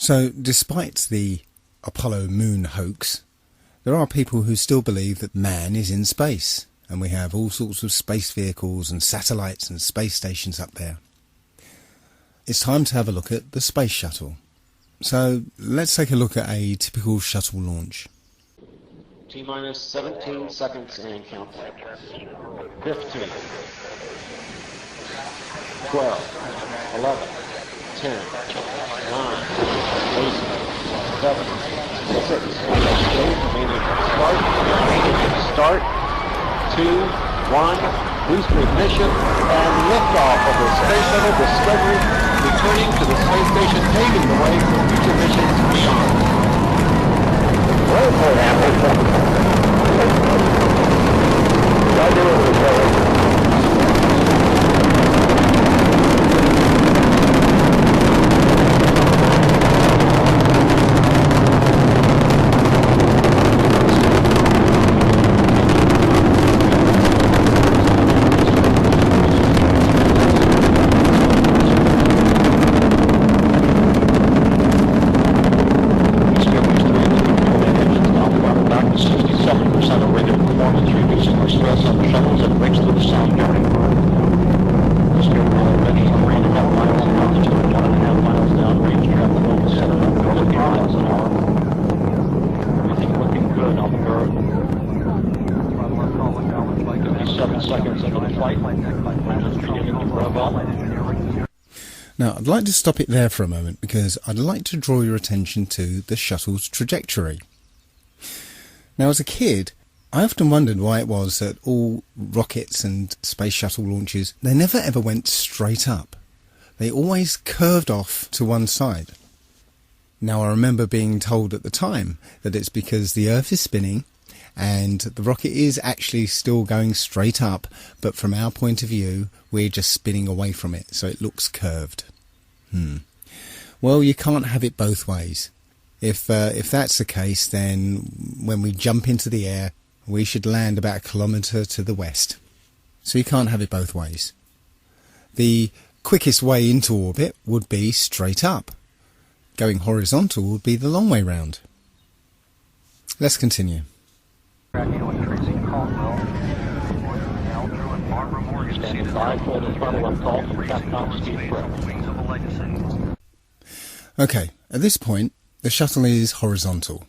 So, despite the Apollo moon hoax, there are people who still believe that man is in space, and we have all sorts of space vehicles and satellites and space stations up there. It's time to have a look at the space shuttle. So, let's take a look at a typical shuttle launch. T-minus 17 seconds and count. 15, 12, 11, 10, 9, 8, 7, 6, start, 2, 1, booster ignition, and liftoff of the Space Shuttle Discovery, returning to the space station, paving the way for future missions beyond. Well, Now, I'd like to stop it there for a moment because I'd like to draw your attention to the shuttle's trajectory. Now, as a kid, I often wondered why it was that all rockets and space shuttle launches, they never ever went straight up. They always curved off to one side. Now, I remember being told at the time that it's because the Earth is spinning and the rocket is actually still going straight up, but from our point of view, we're just spinning away from it, so it looks curved. Well, you can't have it both ways. If that's the case, then when we jump into the air, we should land about a kilometre to the west. So you can't have it both ways. The quickest way into orbit would be straight up. Going horizontal would be the long way round. Let's continue. Okay, at this point, the shuttle is horizontal.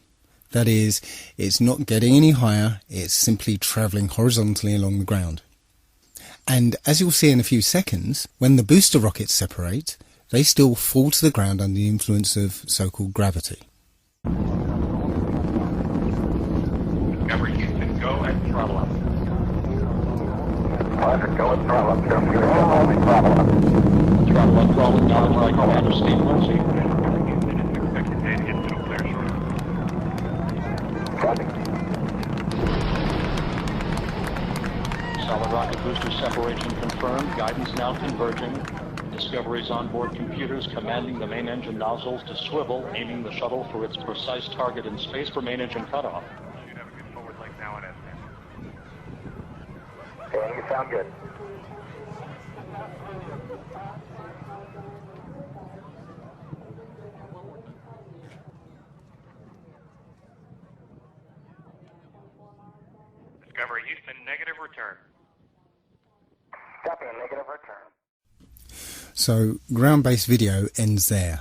That is, it's not getting any higher, it's simply travelling horizontally along the ground. And as you'll see in a few seconds, when the booster rockets separate, they still fall to the ground under the influence of so-called gravity. Discovery, you can go and throttle up. Roger, go and throttle up. Throttle up, Throttle down, like Commander Steve Lindsay. Expected data get to a clear shortly. Solid rocket booster separation confirmed. Guidance now converging. Discovery's onboard computers commanding the main engine nozzles to swivel, aiming the shuttle for its precise target in space for main engine cutoff. Should have a good forward leg now and ascent. Okay, you sound good. Discovery, Houston, negative return. Copy, negative return. So ground-based video ends there.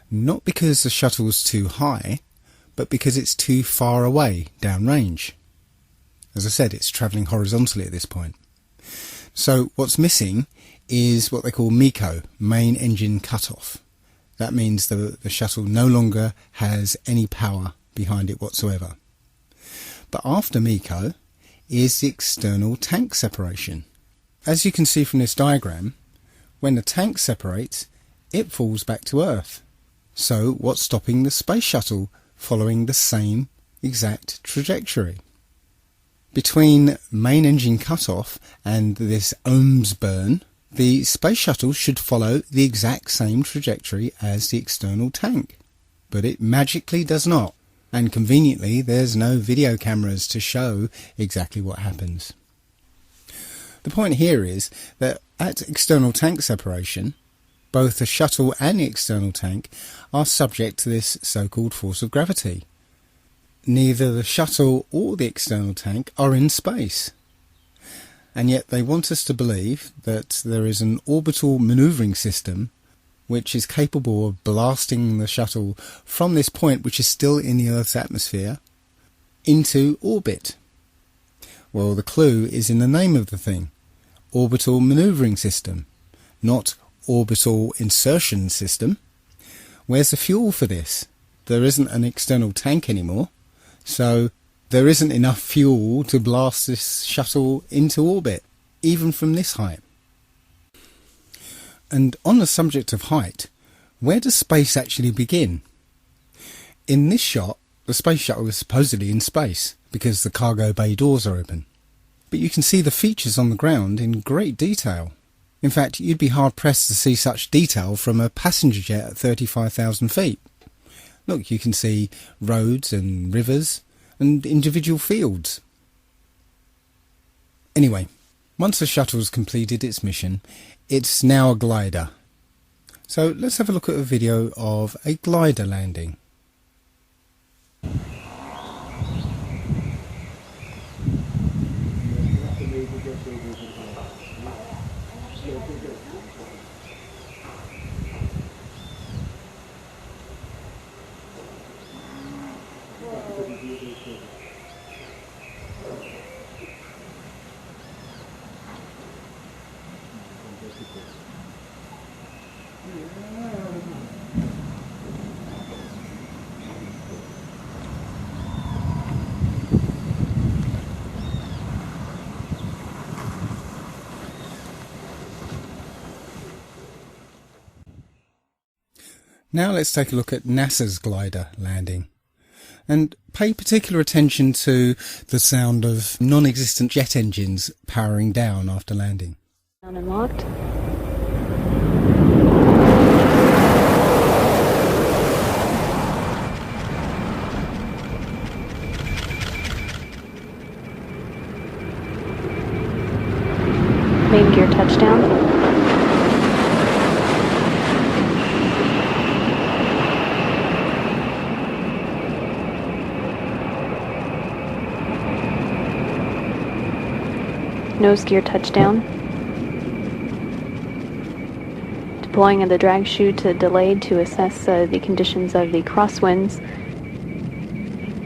Not because the shuttle's too high, but because it's too far away downrange. As I said, it's travelling horizontally at this point. So what's missing is what they call MECO, main engine cutoff. That means the shuttle no longer has any power behind it whatsoever. But after MECO is the external tank separation. As you can see from this diagram, when the tank separates, it falls back to Earth. So what's stopping the space shuttle following the same exact trajectory? Between main engine cutoff and this ohms burn, the space shuttle should follow the exact same trajectory as the external tank. But it magically does not. And conveniently, there's no video cameras to show exactly what happens. The point here is that at external tank separation, both the shuttle and the external tank are subject to this so-called force of gravity. Neither the shuttle or the external tank are in space. And yet they want us to believe that there is an orbital manoeuvring system which is capable of blasting the shuttle from this point, which is still in the Earth's atmosphere, into orbit. Well, the clue is in the name of the thing. Orbital manoeuvring system, not orbital insertion system. Where's the fuel for this? There isn't an external tank anymore, so there isn't enough fuel to blast this shuttle into orbit, even from this height. And on the subject of height, where does space actually begin? In this shot, the space shuttle is supposedly in space, because the cargo bay doors are open. But you can see the features on the ground in great detail. In fact, you'd be hard-pressed to see such detail from a passenger jet at 35,000 feet. Look, you can see roads and rivers and individual fields. Anyway, once the shuttle's completed its mission, it's now a glider. So let's have a look at a video of a glider landing. Now let's take a look at NASA's glider landing, and pay particular attention to the sound of non-existent jet engines powering down after landing. Down and locked. Main gear touchdown. Nose gear touchdown. Deploying of the drag chute delayed to assess the conditions of the crosswinds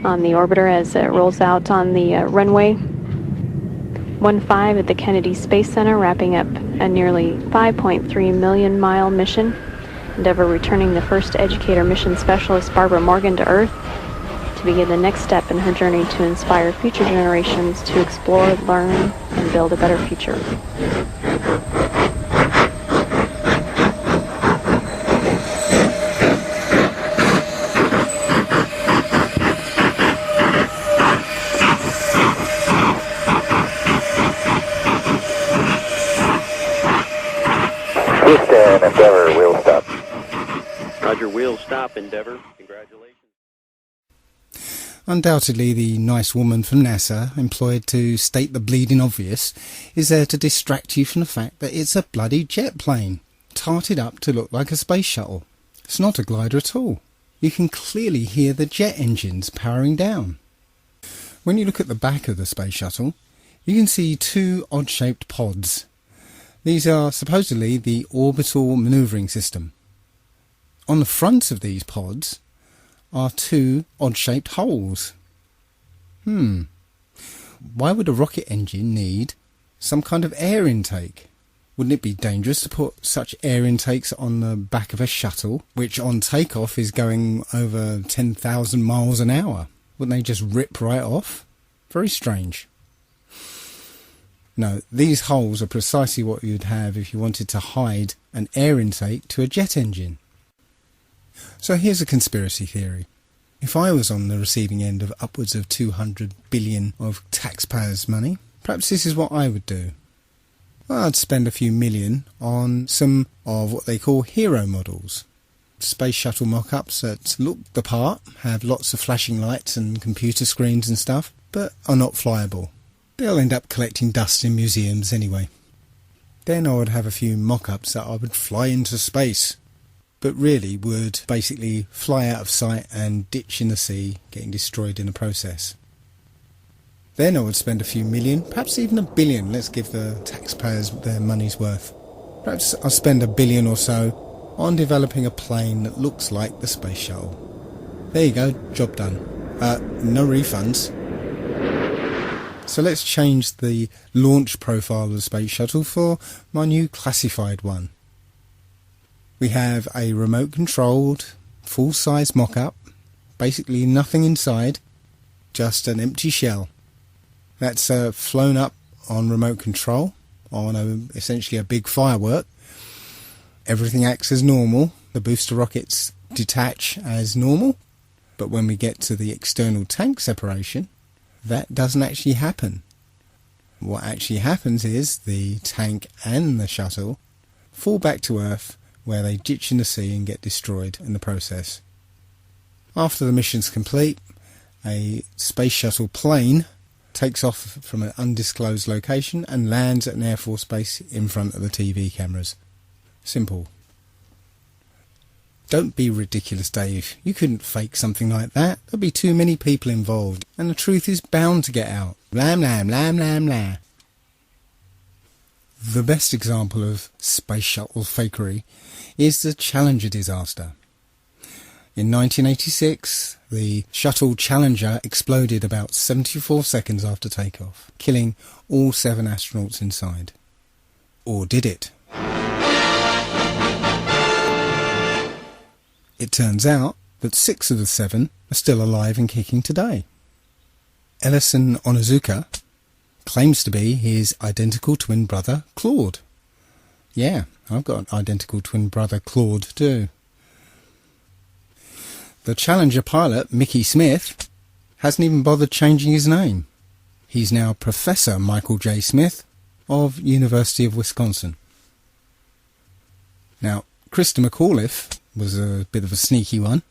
on the orbiter as it rolls out on the runway. 15 at the Kennedy Space Center, wrapping up a nearly 5.3 million mile mission. Endeavour returning the first educator mission specialist Barbara Morgan to Earth to begin the next step in her journey to inspire future generations to explore, learn, and build a better future. Houston, Endeavour, wheel stop. Roger, wheel stop, Endeavour. Congratulations. Undoubtedly, the nice woman from NASA, employed to state the bleeding obvious, is there to distract you from the fact that it's a bloody jet plane, tarted up to look like a space shuttle. It's not a glider at all. You can clearly hear the jet engines powering down. When you look at the back of the space shuttle, you can see two odd-shaped pods. These are supposedly the orbital manoeuvring system. On the front of these pods are two odd-shaped holes. Why would a rocket engine need some kind of air intake? Wouldn't it be dangerous to put such air intakes on the back of a shuttle, which on takeoff is going over 10,000 miles an hour? Wouldn't they just rip right off? Very strange. No, these holes are precisely what you'd have if you wanted to hide an air intake to a jet engine. So here's a conspiracy theory. If I was on the receiving end of upwards of 200 billion of taxpayers' money, perhaps this is what I would do. I'd spend a few million on some of what they call hero models. Space shuttle mock-ups that look the part, have lots of flashing lights and computer screens and stuff, but are not flyable. They'll end up collecting dust in museums anyway. Then I would have a few mock-ups that I would fly into space, but really would basically fly out of sight and ditch in the sea, getting destroyed in the process. Then I would spend a few million, perhaps even $1 billion, let's give the taxpayers their money's worth. Perhaps I'll spend $1 billion or so on developing a plane that looks like the space shuttle. There you go, job done. No refunds. So let's change the launch profile of the space shuttle for my new classified one. We have a remote controlled, full-size mock-up, basically nothing inside, just an empty shell. That's flown up on remote control, on essentially a big firework. Everything acts as normal, the booster rockets detach as normal, but when we get to the external tank separation, that doesn't actually happen. What actually happens is the tank and the shuttle fall back to Earth, where they ditch in the sea and get destroyed in the process. After the mission's complete, a space shuttle plane takes off from an undisclosed location and lands at an Air Force base in front of the TV cameras. Simple. Don't be ridiculous, Dave. You couldn't fake something like that. There'd be too many people involved, and the truth is bound to get out. Lam lam lam lam lam. The best example of space shuttle fakery is the Challenger disaster. In 1986, the shuttle Challenger exploded about 74 seconds after takeoff, killing all 7 astronauts inside. Or did it? It turns out that 6 of the 7 are still alive and kicking today. Ellison Onizuka claims to be his identical twin brother, Claude. Yeah, I've got an identical twin brother, Claude, too. The Challenger pilot, Mickey Smith, hasn't even bothered changing his name. He's now Professor Michael J. Smith of University of Wisconsin. Now, Krista McAuliffe was a bit of a sneaky one.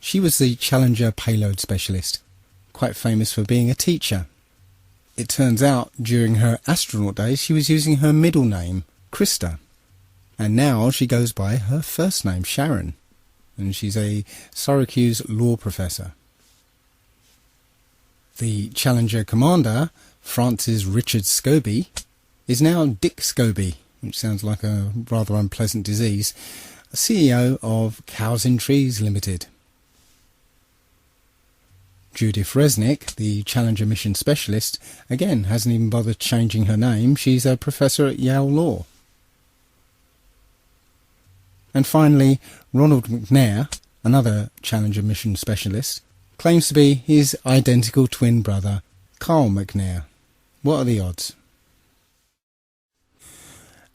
She was the Challenger payload specialist, quite famous for being a teacher. It turns out during her astronaut days she was using her middle name, Krista, and now she goes by her first name, Sharon, and she's a Syracuse law professor. The Challenger commander, Francis Richard Scobie, is now Dick Scobie, which sounds like a rather unpleasant disease, CEO of Cows in Trees Limited. Judith Resnick, the Challenger mission specialist, again hasn't even bothered changing her name. She's a professor at Yale Law. And finally, Ronald McNair, another Challenger mission specialist, claims to be his identical twin brother, Carl McNair. What are the odds?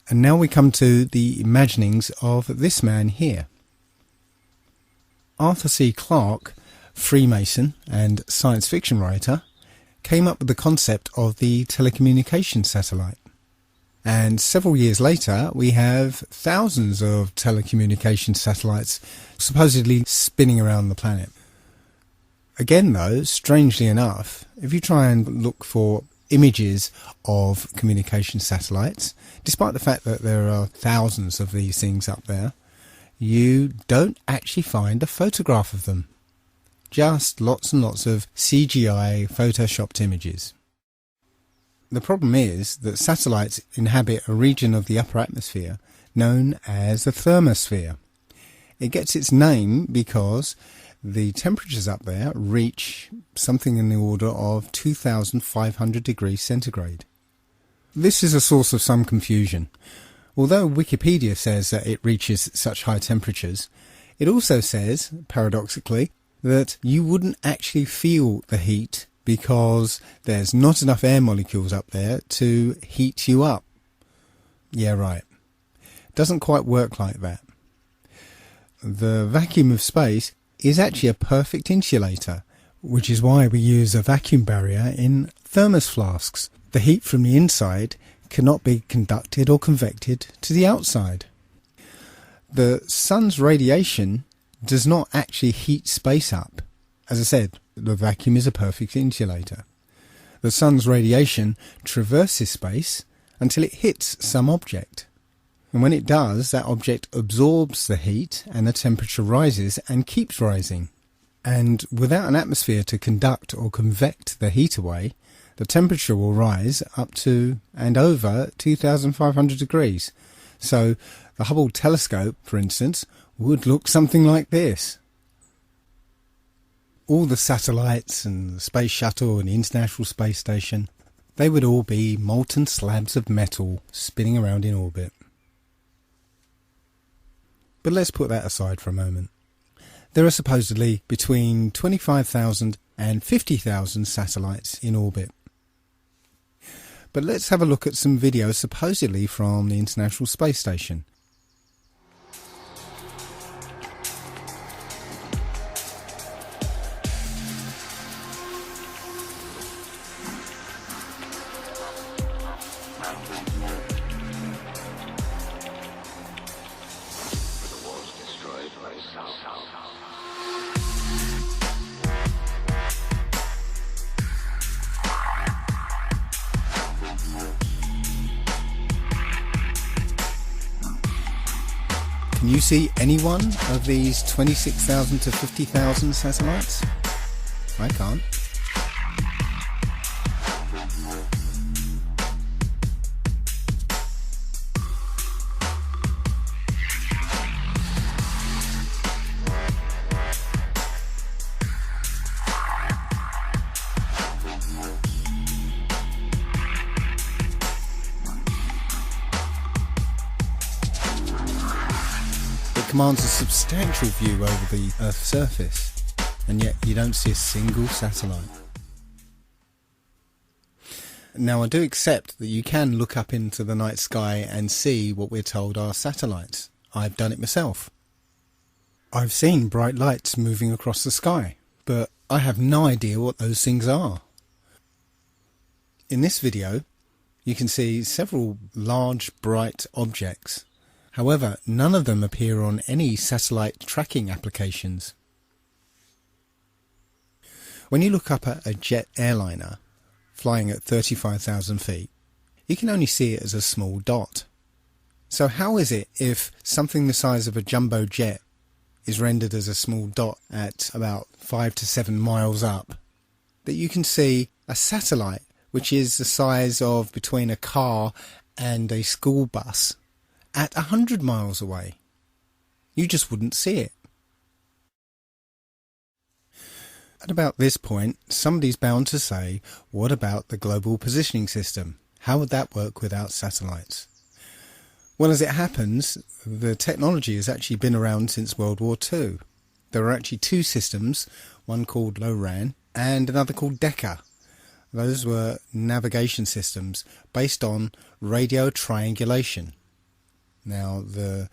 And now we come to the imaginings of this man here. Arthur C. Clarke, Freemason and science fiction writer, came up with the concept of the telecommunications satellite. And several years later, we have thousands of telecommunications satellites supposedly spinning around the planet. Again though, strangely enough, if you try and look for images of communication satellites, despite the fact that there are thousands of these things up there, you don't actually find a photograph of them. Just lots and lots of CGI photoshopped images. The problem is that satellites inhabit a region of the upper atmosphere known as the thermosphere. It gets its name because the temperatures up there reach something in the order of 2,500 degrees centigrade. This is a source of some confusion. Although Wikipedia says that it reaches such high temperatures, it also says, paradoxically, that you wouldn't actually feel the heat because there's not enough air molecules up there to heat you up. Yeah, right. Doesn't quite work like that. The vacuum of space is actually a perfect insulator, which is why we use a vacuum barrier in thermos flasks. The heat from the inside cannot be conducted or convected to the outside. The sun's radiation does not actually heat space up. As I said, the vacuum is a perfect insulator. The sun's radiation traverses space until it hits some object. And when it does, that object absorbs the heat and the temperature rises and keeps rising. And without an atmosphere to conduct or convect the heat away, the temperature will rise up to and over 2,500 degrees. So the Hubble telescope, for instance, would look something like this. All the satellites and the Space Shuttle and the International Space Station, they would all be molten slabs of metal spinning around in orbit. But let's put that aside for a moment. There are supposedly between 25,000 and 50,000 satellites in orbit. But let's have a look at some videos supposedly from the International Space Station. Can you see any one of these 26,000 to 50,000 satellites? I can't. Commands a substantial view over the Earth's surface, and yet you don't see a single satellite. Now, I do accept that you can look up into the night sky and see what we're told are satellites. I've done it myself. I've seen bright lights moving across the sky, but I have no idea what those things are. In this video, you can see several large bright objects. However, none of them appear on any satellite tracking applications. When you look up at a jet airliner flying at 35,000 feet, you can only see it as a small dot. So how is it if something the size of a jumbo jet is rendered as a small dot at about 5 to 7 miles up, that you can see a satellite which is the size of between a car and a school bus at 100 miles away? You just wouldn't see it. At about this point, somebody's bound to say, what about the global positioning system? How would that work without satellites? Well, as it happens, the technology has actually been around since World War II. There are actually two systems, one called LORAN and another called DECA. Those were navigation systems based on radio triangulation. Now, the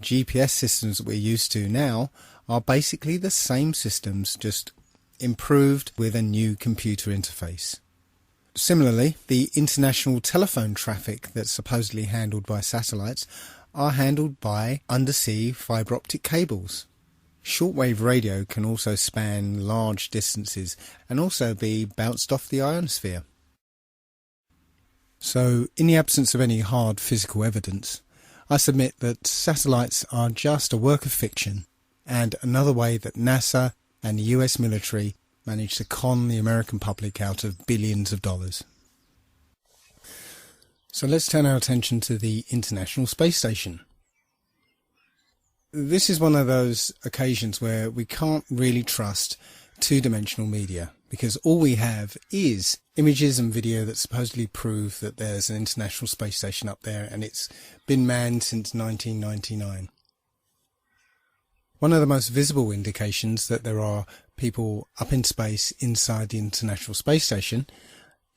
GPS systems that we're used to now are basically the same systems, just improved with a new computer interface. Similarly, the international telephone traffic that's supposedly handled by satellites are handled by undersea fibre optic cables. Shortwave radio can also span large distances and also be bounced off the ionosphere. So, in the absence of any hard physical evidence, I submit that satellites are just a work of fiction and another way that NASA and the US military managed to con the American public out of billions of dollars. So let's turn our attention to the International Space Station. This is one of those occasions where we can't really trust two-dimensional media, because all we have is images and video that supposedly prove that there's an International Space Station up there and it's been manned since 1999. One of the most visible indications that there are people up in space inside the International Space Station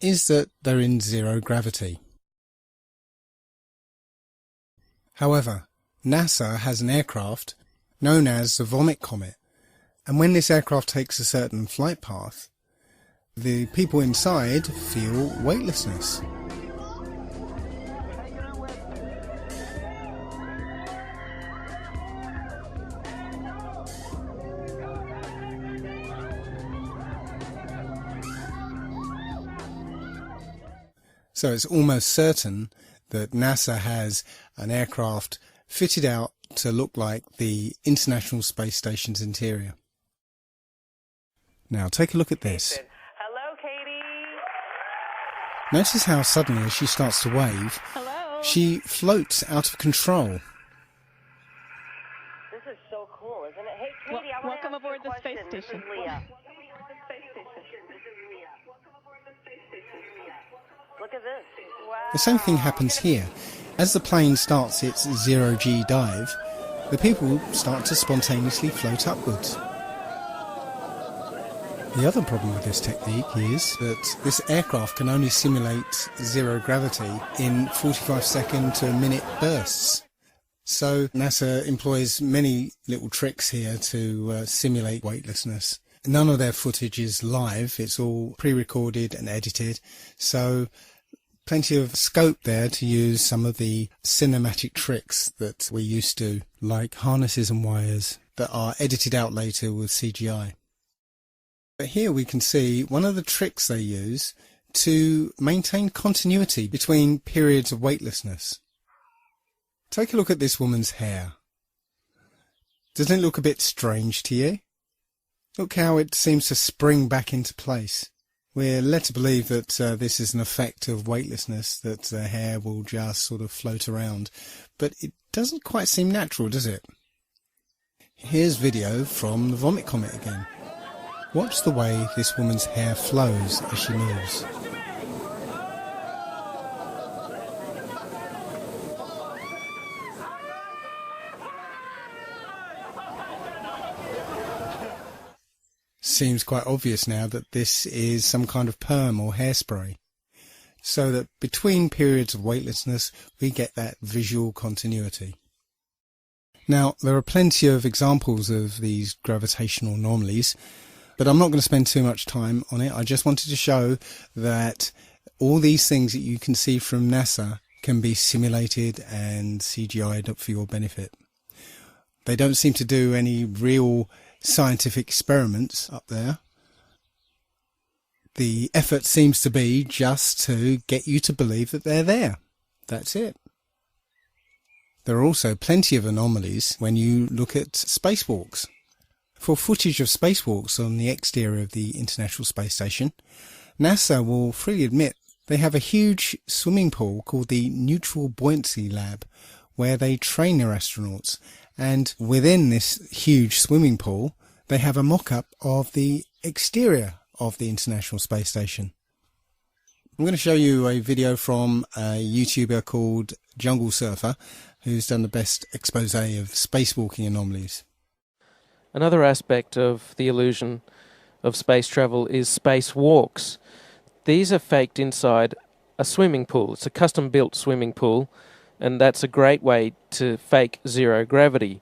is that they're in zero gravity. However, NASA has an aircraft known as the Vomit Comet, and when this aircraft takes a certain flight path, the people inside feel weightlessness. So it's almost certain that NASA has an aircraft fitted out to look like the International Space Station's interior. Now take a look at this. Hello, Katie. Notice how suddenly as she starts to wave, she floats out of control. This is so cool, isn't it? Hey, Katie, I want to welcome ask aboard you a the space question. station. This is Leah. Look at this. Wow. The same thing happens here. As the plane starts its zero-G dive, the people start to spontaneously float upwards. The other problem with this technique is that this aircraft can only simulate zero gravity in 45-second to a minute bursts. So NASA employs many little tricks here to simulate weightlessness. None of their footage is live, it's all pre-recorded and edited, so plenty of scope there to use some of the cinematic tricks that we're used to, like harnesses and wires that are edited out later with CGI. But here we can see one of the tricks they use to maintain continuity between periods of weightlessness. Take a look at this woman's hair. Doesn't it look a bit strange to you? Look how it seems to spring back into place. We're led to believe that this is an effect of weightlessness, that the hair will just sort of float around. But it doesn't quite seem natural, does it? Here's video from the Vomit Comet again. Watch the way this woman's hair flows as she moves. Seems quite obvious now that this is some kind of perm or hairspray, so that between periods of weightlessness we get that visual continuity. Now, there are plenty of examples of these gravitational anomalies, but I'm not going to spend too much time on it. I just wanted to show that all these things that you can see from NASA can be simulated and CGI'd up for your benefit. They don't seem to do any real scientific experiments up there. The effort seems to be just to get you to believe that they're there. That's it. There are also plenty of anomalies when you look at spacewalks. For footage of spacewalks on the exterior of the International Space Station, NASA will freely admit they have a huge swimming pool called the Neutral Buoyancy Lab, where they train their astronauts, and within this huge swimming pool they have a mock-up of the exterior of the International Space Station. I'm going to show you a video from a YouTuber called Jungle Surfer, who's done the best expose of spacewalking anomalies. Another aspect of the illusion of space travel is spacewalks. These are faked inside a swimming pool. It's a custom-built swimming pool, and that's a great way to fake zero gravity.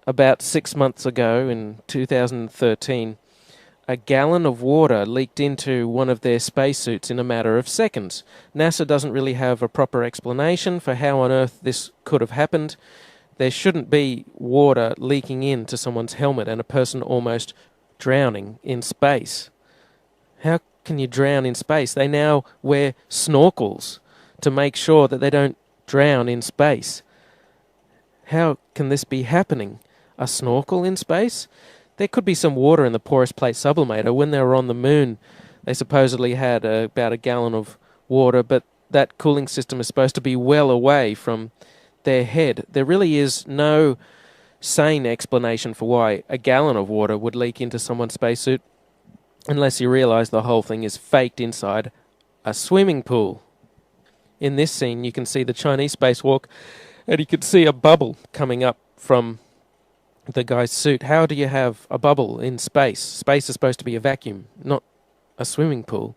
About 6 months ago, in 2013, a gallon of water leaked into one of their spacesuits in a matter of seconds. NASA doesn't really have a proper explanation for how on earth this could have happened. There shouldn't be water leaking into someone's helmet and a person almost drowning in space. How can you drown in space? They now wear snorkels to make sure that they don't drown in space. How can this be happening? A snorkel in space? There could be some water in the porous plate sublimator. When they were on the moon, they supposedly had about a gallon of water, but that cooling system is supposed to be well away from their head. There really is no sane explanation for why a gallon of water would leak into someone's spacesuit, unless you realize the whole thing is faked inside a swimming pool. In this scene, you can see the Chinese spacewalk, and you can see a bubble coming up from the guy's suit. How do you have a bubble in space? Space is supposed to be a vacuum, not a swimming pool.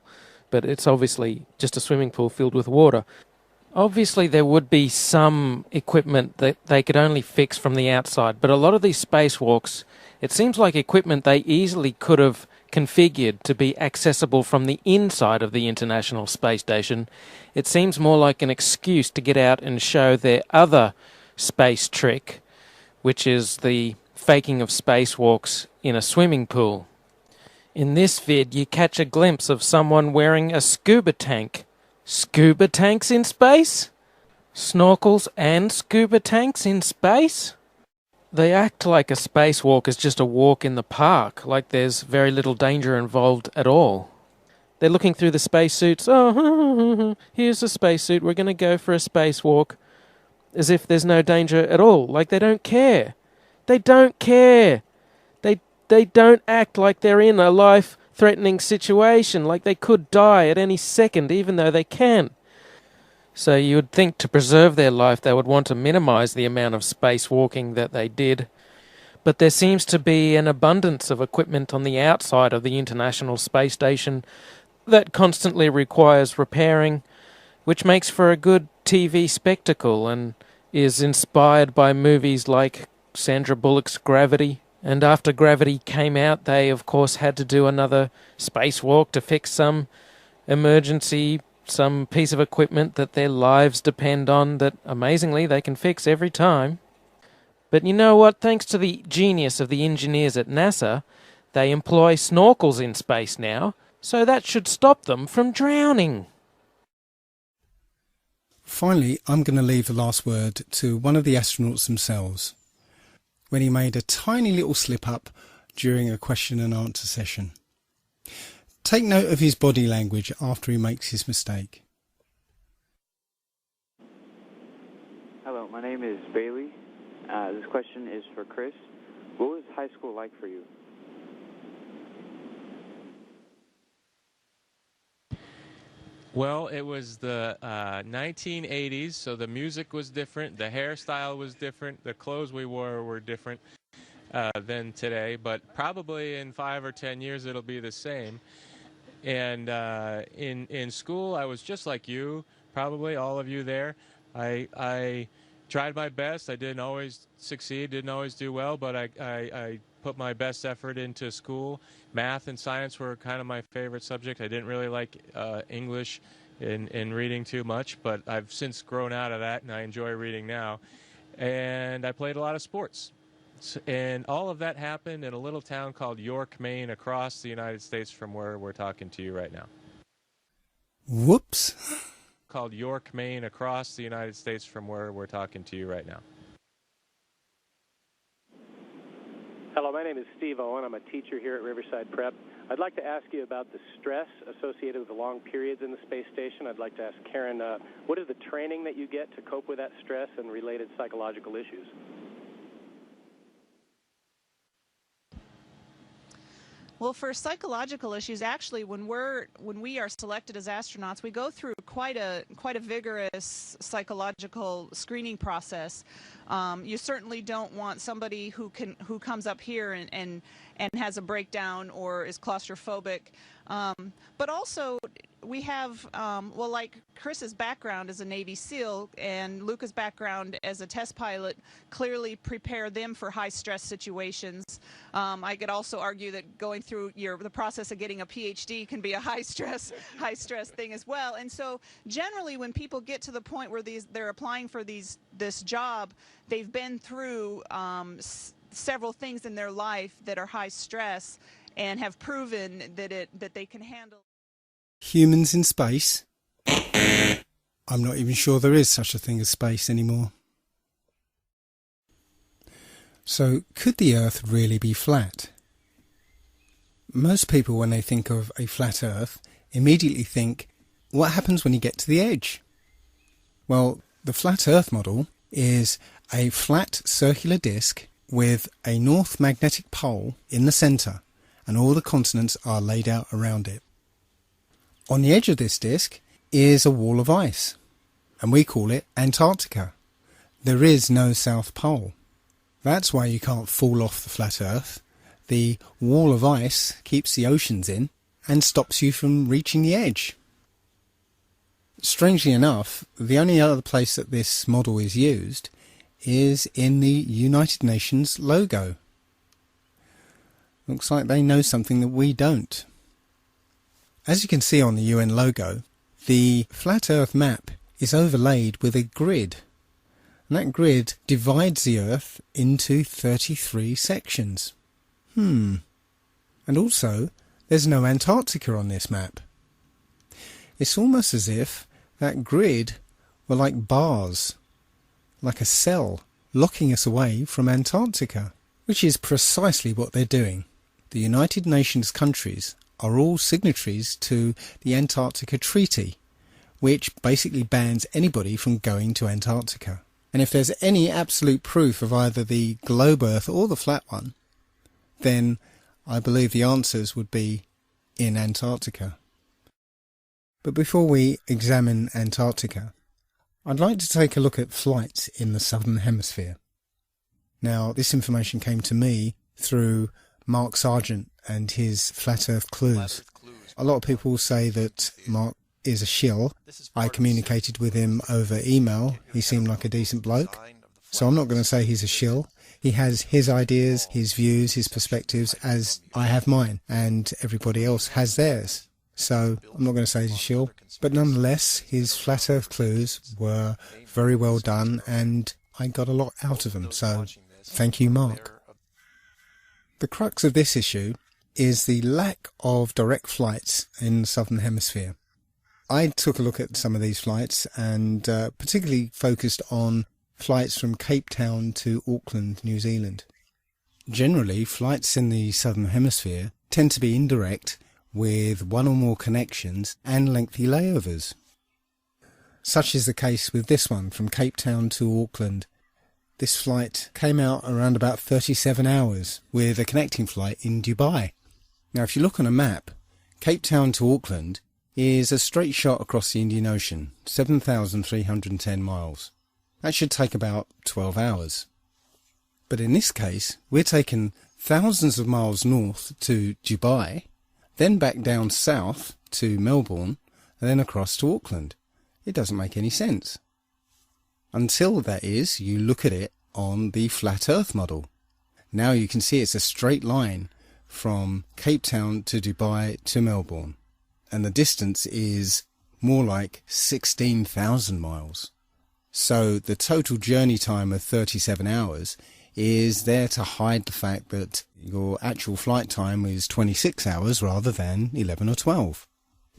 But it's obviously just a swimming pool filled with water. Obviously, there would be some equipment that they could only fix from the outside, but a lot of these spacewalks, it seems like equipment they easily could have configured to be accessible from the inside of the International Space Station. It seems more like an excuse to get out and show their other space trick, which is the faking of spacewalks in a swimming pool. In this vid, you catch a glimpse of someone wearing a scuba tank. Scuba tanks in space? Snorkels and scuba tanks in space? They act like a spacewalk is just a walk in the park, like there's very little danger involved at all. They're looking through the spacesuits. Oh, here's a spacesuit. We're going to go for a spacewalk. As if there's no danger at all. Like they don't care. They don't care. They don't act like they're in a life-threatening situation, like they could die at any second, even though they can. So you would think to preserve their life they would want to minimize the amount of spacewalking that they did. But there seems to be an abundance of equipment on the outside of the International Space Station that constantly requires repairing, which makes for a good TV spectacle and is inspired by movies like Sandra Bullock's Gravity. And after Gravity came out, they of course had to do another spacewalk to fix some emergency, some piece of equipment that their lives depend on that amazingly they can fix every time. But you know what? Thanks to the genius of the engineers at NASA, they employ snorkels in space now, so that should stop them from drowning. Finally, I'm going to leave the last word to one of the astronauts themselves, when he made a tiny little slip-up during a question and answer session. Take note of his body language after he makes his mistake. Hello, my name is Bailey. This question is for Chris. What was high school like for you? Well, it was the 1980s, so the music was different, the hairstyle was different, the clothes we wore were different than today, but probably in 5 or 10 years it'll be the same. And in school, I was just like you, probably all of you there. I tried my best. I didn't always succeed, didn't always do well, but I put my best effort into school. Math and science were kind of my favorite subject. I didn't really like English and reading too much, but I've since grown out of that, and I enjoy reading now. And I played a lot of sports. And all of that happened in a little town called York, Maine, across the United States from where we're talking to you right now. Whoops. Called York, Maine, across the United States from where we're talking to you right now. Hello, my name is Steve Owen. I'm a teacher here at Riverside Prep. I'd like to ask you about the stress associated with the long periods in the space station. I'd like to ask Karen, what is the training that you get to cope with that stress and related psychological issues? Well, for psychological issues, actually, when we are selected as astronauts, we go through quite a vigorous psychological screening process. You certainly don't want somebody who comes up here and has a breakdown or is claustrophobic. But also, we have, well, like Chris's background as a Navy SEAL and Luca's background as a test pilot clearly prepare them for high-stress situations. I could also argue that going through the process of getting a PhD can be a high-stress thing as well. And so, generally, when people get to the point where they're applying for this job, they've been through several things in their life that are high stress and have proven that they can handle. Humans in space? I'm not even sure there is such a thing as space anymore. So, could the Earth really be flat? Most people, when they think of a flat Earth, immediately think, what happens when you get to the edge? Well, the flat Earth model is a flat circular disk with a north magnetic pole in the centre, and all the continents are laid out around it. On the edge of this disk is a wall of ice, and we call it Antarctica. There is no South Pole. That's why you can't fall off the flat Earth. The wall of ice keeps the oceans in and stops you from reaching the edge. Strangely enough, the only other place that this model is used is in the United Nations logo. Looks like they know something that we don't. As you can see on the UN logo, the flat Earth map is overlaid with a grid. And that grid divides the Earth into 33 sections. And also, there's no Antarctica on this map. It's almost as if that grid were like bars, like a cell, locking us away from Antarctica, which is precisely what they're doing. The United Nations countries are all signatories to the Antarctica Treaty, which basically bans anybody from going to Antarctica. And if there's any absolute proof of either the globe Earth or the flat one, then I believe the answers would be in Antarctica. But before we examine Antarctica, I'd like to take a look at flights in the Southern Hemisphere. Now, this information came to me through Mark Sargent and his Flat Earth Clues. A lot of people say that Mark is a shill. I communicated with him over email. He seemed like a decent bloke. So I'm not going to say he's a shill. He has his ideas, his views, his perspectives, as I have mine, and everybody else has theirs. So I'm not going to say he's a shill. But nonetheless, his Flat Earth Clues were very well done, and I got a lot out of them. So thank you, Mark. The crux of this issue is the lack of direct flights in the Southern Hemisphere. I took a look at some of these flights and particularly focused on flights from Cape Town to Auckland, New Zealand. Generally, flights in the Southern Hemisphere tend to be indirect, with one or more connections and lengthy layovers. Such is the case with this one from Cape Town to Auckland. This flight came out around about 37 hours with a connecting flight in Dubai. Now if you look on a map, Cape Town to Auckland is a straight shot across the Indian Ocean, 7,310 miles. That should take about 12 hours. But in this case, we're taking thousands of miles north to Dubai, then back down south to Melbourne, and then across to Auckland. It doesn't make any sense. Until, that is, you look at it on the Flat Earth model. Now you can see it's a straight line from Cape Town to Dubai to Melbourne, and the distance is more like 16,000 miles. So the total journey time of 37 hours is there to hide the fact that your actual flight time is 26 hours rather than 11 or 12.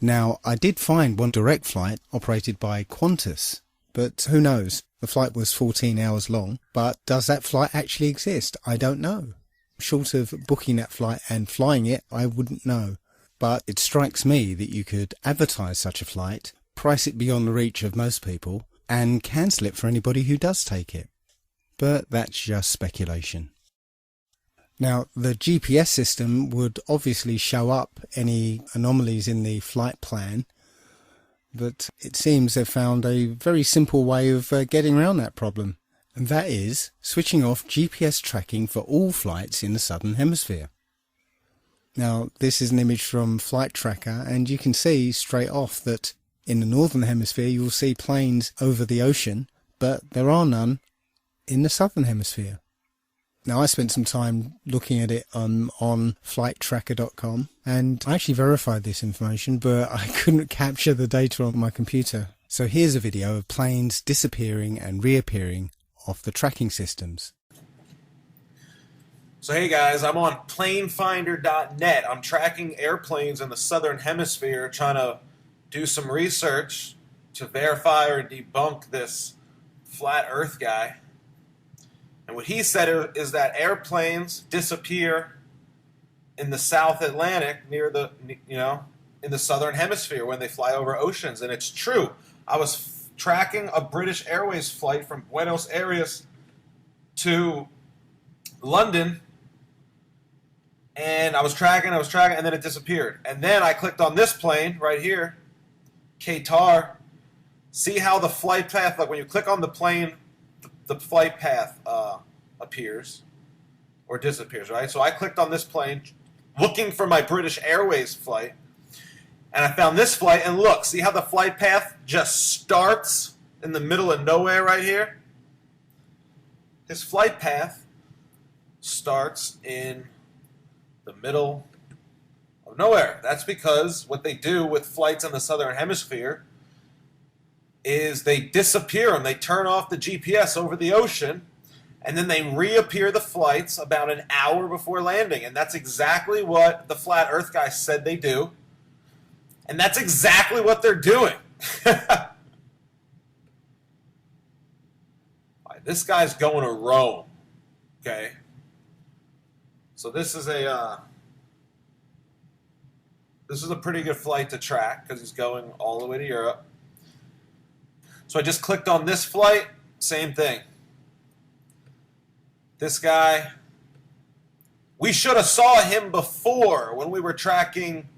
Now, I did find one direct flight operated by Qantas, but who knows? The flight was 14 hours long, but does that flight actually exist? I don't know. Short of booking that flight and flying it, I wouldn't know. But it strikes me that you could advertise such a flight, price it beyond the reach of most people, and cancel it for anybody who does take it. But that's just speculation. Now, the GPS system would obviously show up any anomalies in the flight plan, but it seems they've found a very simple way of getting around that problem, and that is switching off GPS tracking for all flights in the Southern Hemisphere. Now, this is an image from Flight Tracker, and you can see straight off that in the Northern Hemisphere you'll see planes over the ocean, but there are none in the Southern Hemisphere. Now, I spent some time looking at it on flighttracker.com, and I actually verified this information, but I couldn't capture the data on my computer. So here's a video of planes disappearing and reappearing off the tracking systems. So hey guys, I'm on planefinder.net. I'm tracking airplanes in the Southern Hemisphere, trying to do some research to verify or debunk this flat Earth guy. And what he said is that airplanes disappear in the South Atlantic near the, in the Southern Hemisphere when they fly over oceans. And it's true. I was tracking a British Airways flight from Buenos Aires to London. And I was tracking, and then it disappeared. And then I clicked on this plane right here, Qatar. See how the flight path, like when you click on the plane, the flight path appears or disappears, right? So I clicked on this plane looking for my British Airways flight, and I found this flight, and look, see how the flight path just starts in the middle of nowhere right here? His flight path starts in the middle of nowhere. That's because what they do with flights in the Southern Hemisphere is they disappear them. They turn off the GPS over the ocean, and then they reappear the flights about an hour before landing. And that's exactly what the Flat Earth guy said they do. And that's exactly what they're doing. This guy's going to Rome. Okay. So this is a pretty good flight to track because he's going all the way to Europe. So I just clicked on this flight, same thing. This guy, we should have saw him before when we were tracking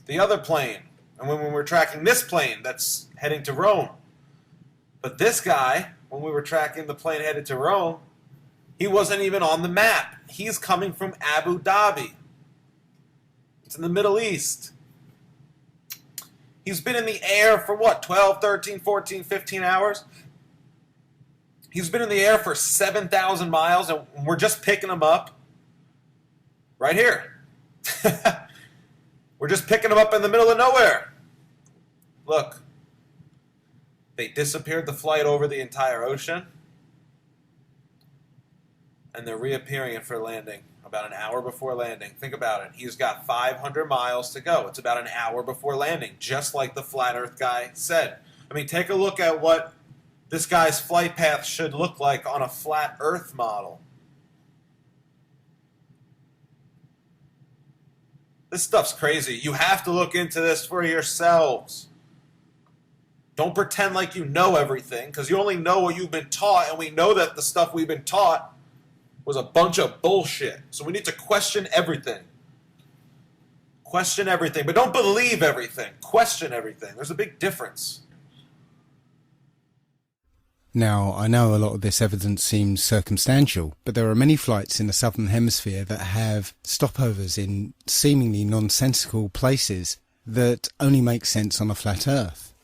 the other plane and when we were tracking this plane that's heading to Rome. But this guy, when we were tracking the plane headed to Rome, he wasn't even on the map. He's coming from Abu Dhabi. It's in the Middle East. He's been in the air for what, 12, 13, 14, 15 hours? He's been in the air for 7,000 miles, and we're just picking him up right here. We're just picking him up in the middle of nowhere. Look, they disappeared the flight over the entire ocean, and they're reappearing it for landing about an hour before landing. Think about it. He's got 500 miles to go. It's about an hour before landing, just like the Flat Earth guy said. I mean, take a look at what this guy's flight path should look like on a Flat Earth model. This stuff's crazy. You have to look into this for yourselves. Don't pretend like you know everything, because you only know what you've been taught, and we know that the stuff we've been taught was a bunch of bullshit. So we need to question everything. Question everything, but don't believe everything. Question everything. There's a big difference. Now, I know a lot of this evidence seems circumstantial, but there are many flights in the southern hemisphere that have stopovers in seemingly nonsensical places that only make sense on a flat Earth.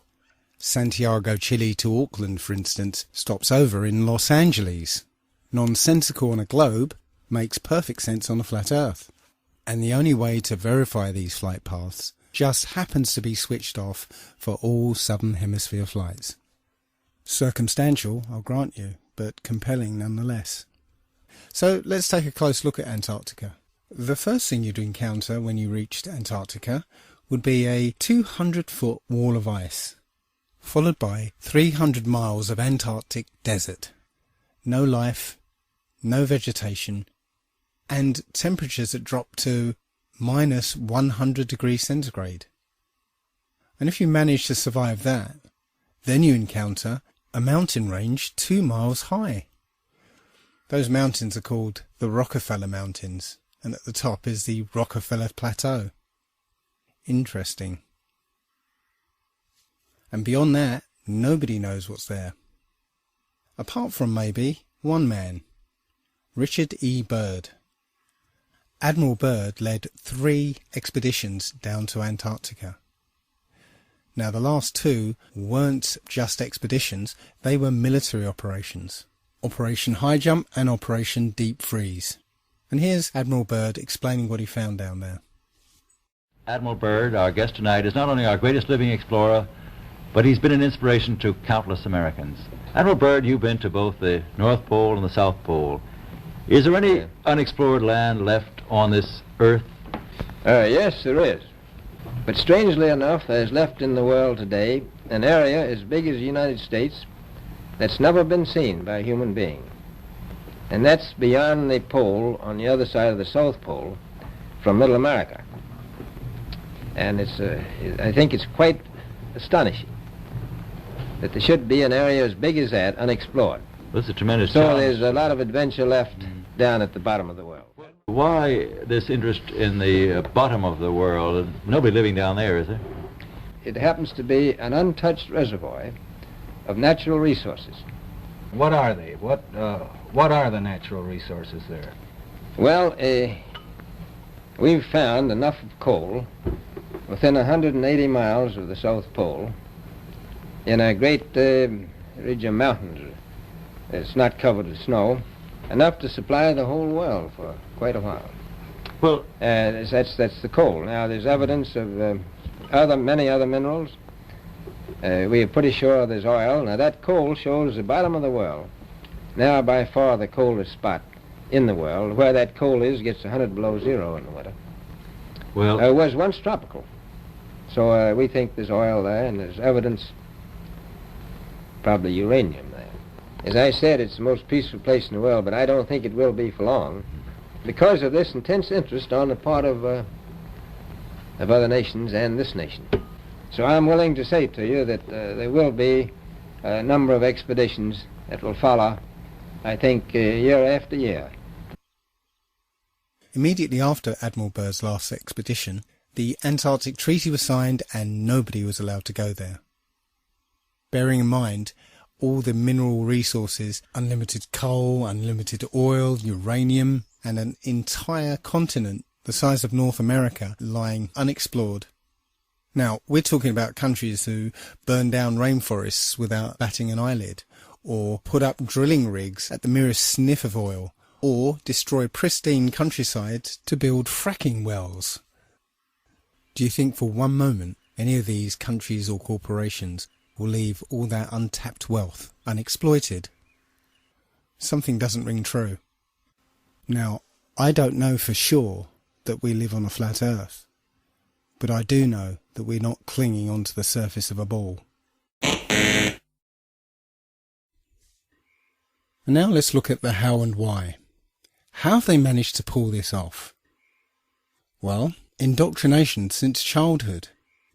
Santiago, Chile to Auckland, for instance, stops over in Los Angeles. Nonsensical on a globe makes perfect sense on a flat Earth. And the only way to verify these flight paths just happens to be switched off for all southern hemisphere flights. Circumstantial, I'll grant you, but compelling nonetheless. So let's take a close look at Antarctica. The first thing you'd encounter when you reached Antarctica would be a 200-foot wall of ice, followed by 300 miles of Antarctic desert. No life, no vegetation, and temperatures that drop to minus 100 degrees centigrade. And if you manage to survive that, then you encounter a mountain range 2 miles high. Those mountains are called the Rockefeller Mountains, and at the top is the Rockefeller Plateau. Interesting. And beyond that, nobody knows what's there. Apart from maybe one man, Richard E. Byrd. Admiral Byrd led 3 expeditions down to Antarctica. Now, the last 2 weren't just expeditions, they were military operations. Operation High Jump and Operation Deep Freeze. And here's Admiral Byrd explaining what he found down there. Admiral Byrd, our guest tonight, is not only our greatest living explorer, but he's been an inspiration to countless Americans. Admiral Byrd, you've been to both the North Pole and the South Pole. Is there any unexplored land left on this Earth? Yes, there is. But strangely enough, there's left in the world today an area as big as the United States that's never been seen by a human being. And that's beyond the pole on the other side of the South Pole from Middle America. And I think it's quite astonishing that there should be an area as big as that unexplored. This is a tremendous So challenge. there's a lot of adventure left down at the bottom of the world. Why this interest in the bottom of the world? Nobody living down there, is there? It happens to be an untouched reservoir of natural resources. What are they? What are the natural resources there? Well, we've found enough of coal within 180 miles of the South Pole in a great ridge of mountains. It's not covered with snow, enough to supply the whole world for quite a while. Well, that's the coal. Now, there's evidence of many other minerals. We are pretty sure there's oil. Now, that coal shows the bottom of the world. Now, by far the coldest spot in the world. Where that coal is gets 100 below zero in the winter. Well, it was once tropical. So we think there's oil there, and there's evidence, probably uranium there. As I said, it's the most peaceful place in the world, but I don't think it will be for long because of this intense interest on the part of other nations and this nation. So I'm willing to say to you that there will be a number of expeditions that will follow, I think, year after year. Immediately after Admiral Byrd's last expedition, the Antarctic Treaty was signed and nobody was allowed to go there. Bearing in mind all the mineral resources, unlimited coal, unlimited oil, uranium, and an entire continent the size of North America lying unexplored. Now, we're talking about countries who burn down rainforests without batting an eyelid, or put up drilling rigs at the merest sniff of oil, or destroy pristine countryside to build fracking wells. Do you think for one moment any of these countries or corporations will leave all that untapped wealth unexploited? Something doesn't ring true. Now, I don't know for sure that we live on a flat earth, but I do know that we're not clinging onto the surface of a ball. And now let's look at the how and why. How have they managed to pull this off? Well, indoctrination since childhood.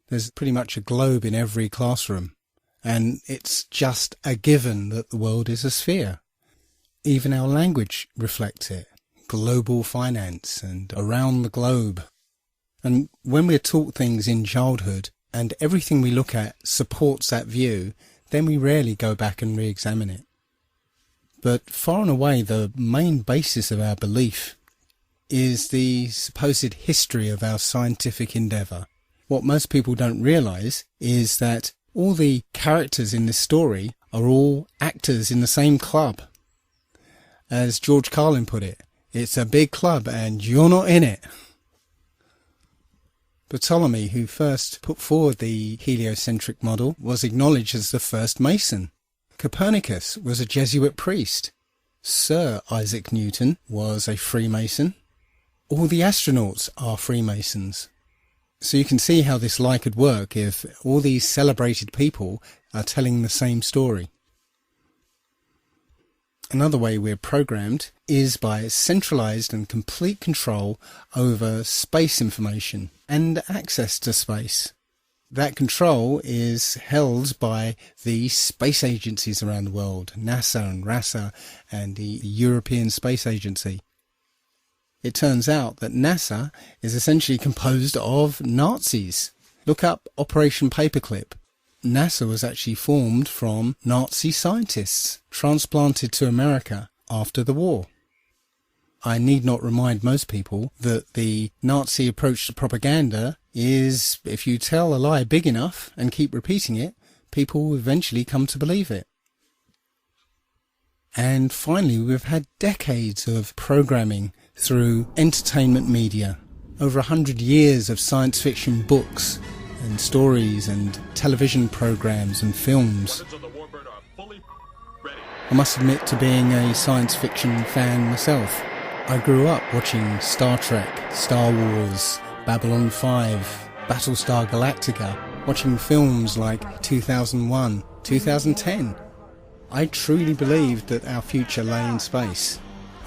There's pretty much a globe in every classroom, and it's just a given that the world is a sphere. Even our language reflects it. Global finance and around the globe. And when we're taught things in childhood and everything we look at supports that view, then we rarely go back and re-examine it. But far and away the main basis of our belief is the supposed history of our scientific endeavour. What most people don't realise is that all the characters in this story are all actors in the same club. As George Carlin put it, it's a big club and you're not in it. Ptolemy, who first put forward the heliocentric model, was acknowledged as the first Mason. Copernicus was a Jesuit priest. Sir Isaac Newton was a Freemason. All the astronauts are Freemasons. So you can see how this lie could work if all these celebrated people are telling the same story. Another way we're programmed is by centralized and complete control over space information and access to space. That control is held by the space agencies around the world, NASA and RASA and the European Space Agency. It turns out that NASA is essentially composed of Nazis. Look up Operation Paperclip. NASA was actually formed from Nazi scientists transplanted to America after the war. I need not remind most people that the Nazi approach to propaganda is if you tell a lie big enough and keep repeating it, people will eventually come to believe it. And finally, we've had decades of programming through entertainment media, over 100 years of science fiction books and stories and television programs and films. I must admit to being a science fiction fan myself. I grew up watching Star Trek, Star Wars, Babylon 5, Battlestar Galactica, watching films like 2001, 2010. I truly believed that our future lay in space.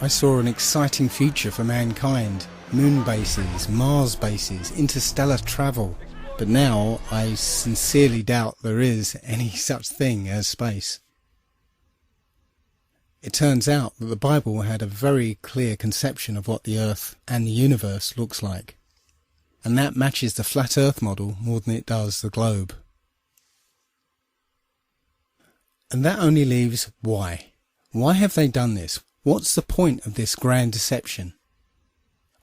I saw an exciting future for mankind, moon bases, Mars bases, interstellar travel. But now I sincerely doubt there is any such thing as space. It turns out that the Bible had a very clear conception of what the Earth and the universe looks like. And that matches the flat Earth model more than it does the globe. And that only leaves why. Why have they done this? What's the point of this grand deception?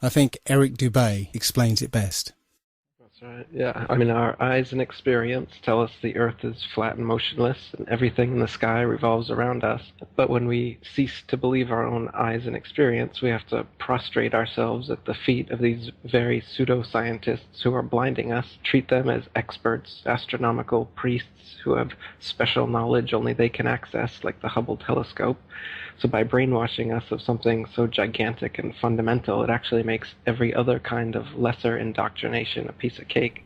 I think Eric Dubay explains it best. Right. Yeah, I mean, our eyes and experience tell us the Earth is flat and motionless, and everything in the sky revolves around us. But when we cease to believe our own eyes and experience, we have to prostrate ourselves at the feet of these very pseudoscientists who are blinding us, treat them as experts, astronomical priests who have special knowledge only they can access, like the Hubble telescope. So by brainwashing us of something so gigantic and fundamental, it actually makes every other kind of lesser indoctrination a piece of cake.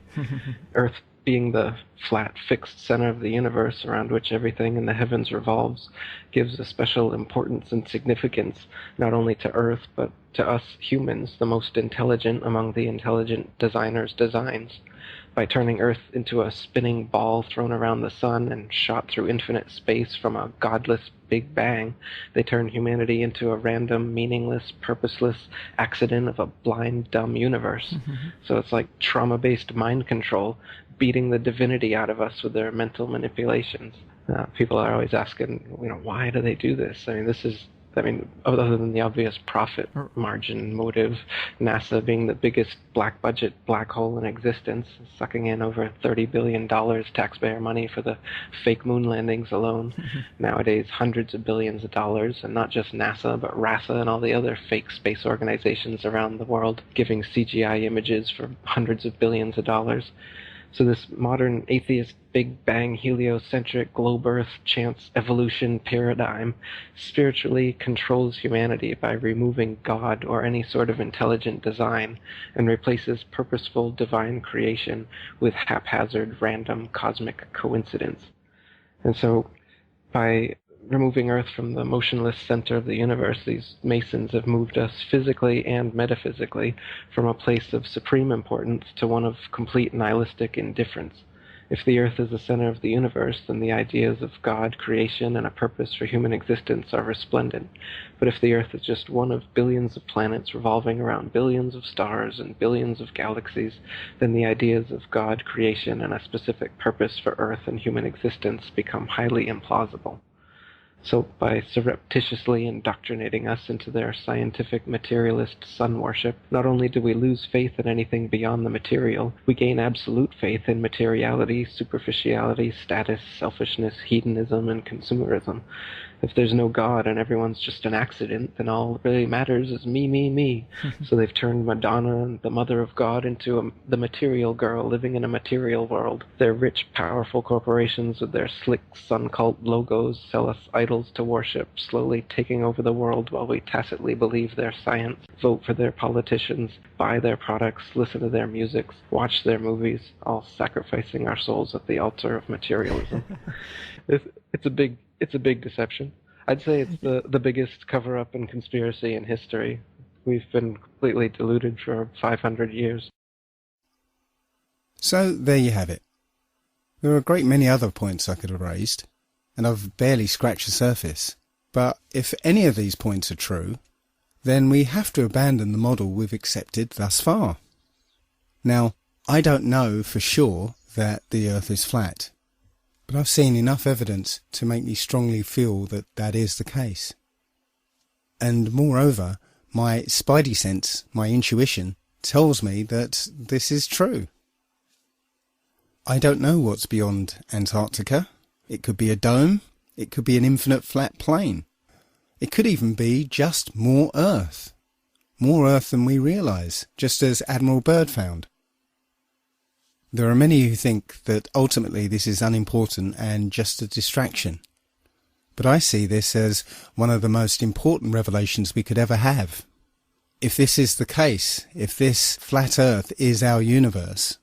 Earth being the flat, fixed center of the universe around which everything in the heavens revolves gives a special importance and significance not only to Earth, but to us humans, the most intelligent among the intelligent designers' designs. By turning Earth into a spinning ball thrown around the sun and shot through infinite space from a godless Big Bang, they turn humanity into a random, meaningless, purposeless accident of a blind, dumb universe. So it's like trauma-based mind control, beating the divinity out of us with their mental manipulations. People are always asking, why do they do this? Other than the obvious profit margin motive, NASA being the biggest black budget black hole in existence, sucking in over $30 billion taxpayer money for the fake moon landings alone. Nowadays, hundreds of billions of dollars, and not just NASA, but RASA and all the other fake space organizations around the world giving CGI images for hundreds of billions of dollars. So this modern atheist Big Bang heliocentric globe Earth chance evolution paradigm spiritually controls humanity by removing God or any sort of intelligent design and replaces purposeful divine creation with haphazard random cosmic coincidence. And so by removing Earth from the motionless center of the universe, these Masons have moved us physically and metaphysically from a place of supreme importance to one of complete nihilistic indifference. If the Earth is the center of the universe, then the ideas of God, creation, and a purpose for human existence are resplendent. But if the Earth is just one of billions of planets revolving around billions of stars and billions of galaxies, then the ideas of God, creation, and a specific purpose for Earth and human existence become highly implausible. So by surreptitiously indoctrinating us into their scientific materialist sun worship, not only do we lose faith in anything beyond the material, we gain absolute faith in materiality, superficiality, status, selfishness, hedonism, and consumerism. If there's no God and everyone's just an accident, then all that really matters is me, me, me. So they've turned Madonna and the Mother of God into the material girl living in a material world. Their rich, powerful corporations with their slick sun cult logos sell us idols to worship, slowly taking over the world while we tacitly believe their science, vote for their politicians, buy their products, listen to their music, watch their movies, all sacrificing our souls at the altar of materialism. It's a big deception. I'd say it's the biggest cover-up and conspiracy in history. We've been completely deluded for 500 years. So there you have it. There are a great many other points I could have raised, and I've barely scratched the surface. But if any of these points are true, then we have to abandon the model we've accepted thus far. Now, I don't know for sure that the Earth is flat, but I've seen enough evidence to make me strongly feel that that is the case. And moreover, my spidey sense, my intuition, tells me that this is true. I don't know what's beyond Antarctica. It could be a dome. It could be an infinite flat plane. It could even be just more Earth. More Earth than we realise, just as Admiral Byrd found. There are many who think that ultimately this is unimportant and just a distraction. But I see this as one of the most important revelations we could ever have. If this is the case, if this flat Earth is our universe,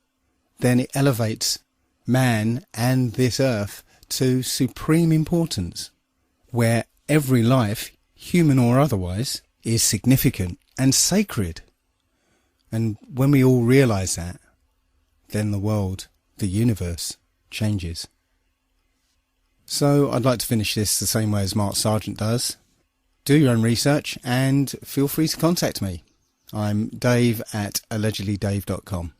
then it elevates man and this Earth to supreme importance, where every life, human or otherwise, is significant and sacred. And when we all realise that, then the world, the universe, changes. So I'd like to finish this the same way as Mark Sargent does. Do your own research and feel free to contact me. I'm Dave at allegedlydave.com.